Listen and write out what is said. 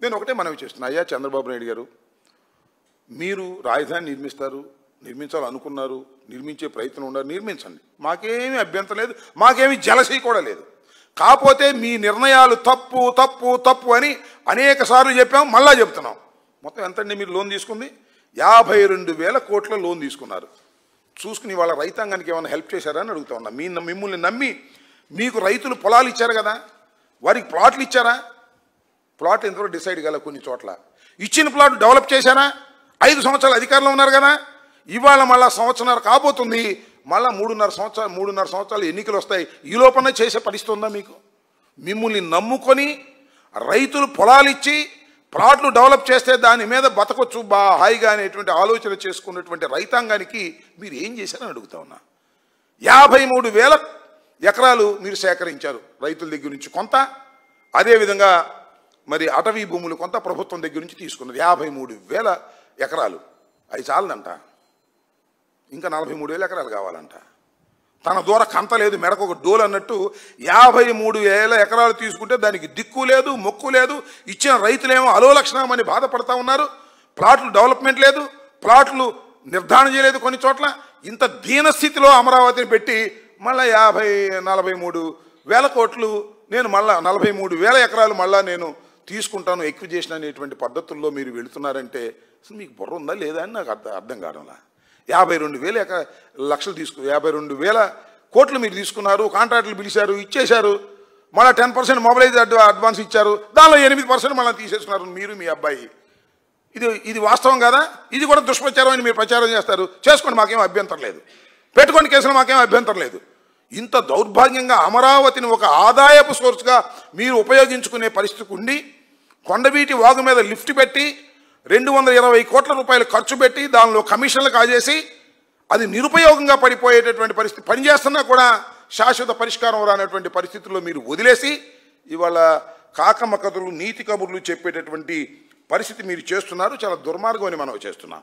నేను ఒకటే మనవి చేస్తున్నా, అయ్యా చంద్రబాబు నాయుడు గారు, మీరు రాజధాని నిర్మించాలనుకున్నారు, నిర్మించే ప్రయత్నం ఉన్నారు, నిర్మించండి, మాకేమీ అభ్యంతరం లేదు, మాకేమీ జలసీ కూడా లేదు. కాకపోతే మీ నిర్ణయాలు తప్పు తప్పు తప్పు అని అనేక సార్లు చెప్పాం, మళ్ళా చెప్తున్నాం. మొత్తం ఎంతండి మీరు లోన్ తీసుకుంది? 52,000 కోట్ల లోన్ తీసుకున్నారు. చూసుకుని వాళ్ళ రైతాంగానికి ఏమైనా హెల్ప్ చేశారని అడుగుతా ఉన్నా. మిమ్మల్ని నమ్మి మీకు రైతులు పొలాలు ఇచ్చారు కదా, వారికి ప్లాట్లు ఇచ్చారా? ప్లాట్ ఎంతవరకు డిసైడ్ కాలే, కొన్ని చోట్ల ఇచ్చిన ప్లాట్ డెవలప్ చేశారా? 5 సంవత్సరాలు అధికారంలో ఉన్నారు కదా, ఇవాళ మళ్ళా సంవత్సరాలు కాబోతుంది, మళ్ళీ 3.5 సంవత్సరాలు ఎన్నికలు వస్తాయి, ఈ లోపల చేసే పరిస్థితి ఉందా మీకు? మిమ్మల్ని నమ్ముకొని రైతులు పొలాలు ఇచ్చి ప్లాట్లు డెవలప్ చేస్తే దాని మీద బతకొచ్చు హాయిగా అనేటువంటి ఆలోచన చేసుకున్నటువంటి రైతాంగానికి మీరు ఏం చేశారని అడుగుతా ఉన్నా. 53,000 ఎకరాలు మీరు సేకరించారు రైతుల దగ్గర నుంచి కొంత, అదేవిధంగా మరి అటవీ భూములు కొంత ప్రభుత్వం దగ్గర నుంచి తీసుకున్నది. 53,000 ఎకరాలు అది చాలదంట, ఇంకా 43,000 ఎకరాలు కావాలంట. తన దూర కంత లేదు, మెడకు ఒక డోలు అన్నట్టు 53,000 ఎకరాలు తీసుకుంటే దానికి దిక్కు లేదు, మొక్కు లేదు. ఇచ్చిన రైతులేమో అలోలక్షణమని బాధపడతా ఉన్నారు. ప్లాట్లు డెవలప్మెంట్ లేదు, ప్లాట్లు నిర్ధారణ చేయలేదు కొన్ని చోట్ల. ఇంత దీనస్థితిలో అమరావతిని పెట్టి మళ్ళీ 43,000 కోట్లు నేను మళ్ళా 43,000 ఎకరాలు మళ్ళా నేను తీసుకుంటాను ఎక్విజేషన్ అనేటువంటి పద్ధతుల్లో మీరు వెళుతున్నారంటే అసలు మీకు బుర్ర ఉందా లేదా అని నాకు అర్థం కావడంలా. 52,000 లక్షలు 52,000 కోట్లు మీరు తీసుకున్నారు, కాంట్రాక్టులు పిలిచారు, ఇచ్చేశారు, మళ్ళీ 10% మొబైలైజ్ అడ్వాన్స్ ఇచ్చారు, దానిలో 8% మళ్ళీ తీసేసుకున్నారు మీరు మీ అబ్బాయి. ఇది వాస్తవం కదా? ఇది కూడా దుష్ప్రచారం అని మీరు ప్రచారం చేస్తారు, చేసుకోండి, మాకేం అభ్యంతరం లేదు, పెట్టుకోండి కేసులు, మాకేం అభ్యంతరం లేదు. ఇంత దౌర్భాగ్యంగా అమరావతిని ఒక ఆదాయపు సోర్స్గా మీరు ఉపయోగించుకునే పరిస్థితికి ఉండి, కొండవీటి వాగు మీద లిఫ్ట్ పెట్టి 220 కోట్ల రూపాయలు ఖర్చు పెట్టి దానిలో కమిషన్లు కాజేసి అది నిరుపయోగంగా పడిపోయేటటువంటి పరిస్థితి, పనిచేస్తున్నా కూడా శాశ్వత పరిష్కారం రానటువంటి పరిస్థితుల్లో మీరు వదిలేసి ఇవాళ కాకమ్మ కథలు నీతి కబుర్లు చెప్పేటటువంటి పరిస్థితి మీరు చేస్తున్నారు. చాలా దుర్మార్గం అని మనం చేస్తున్నాం.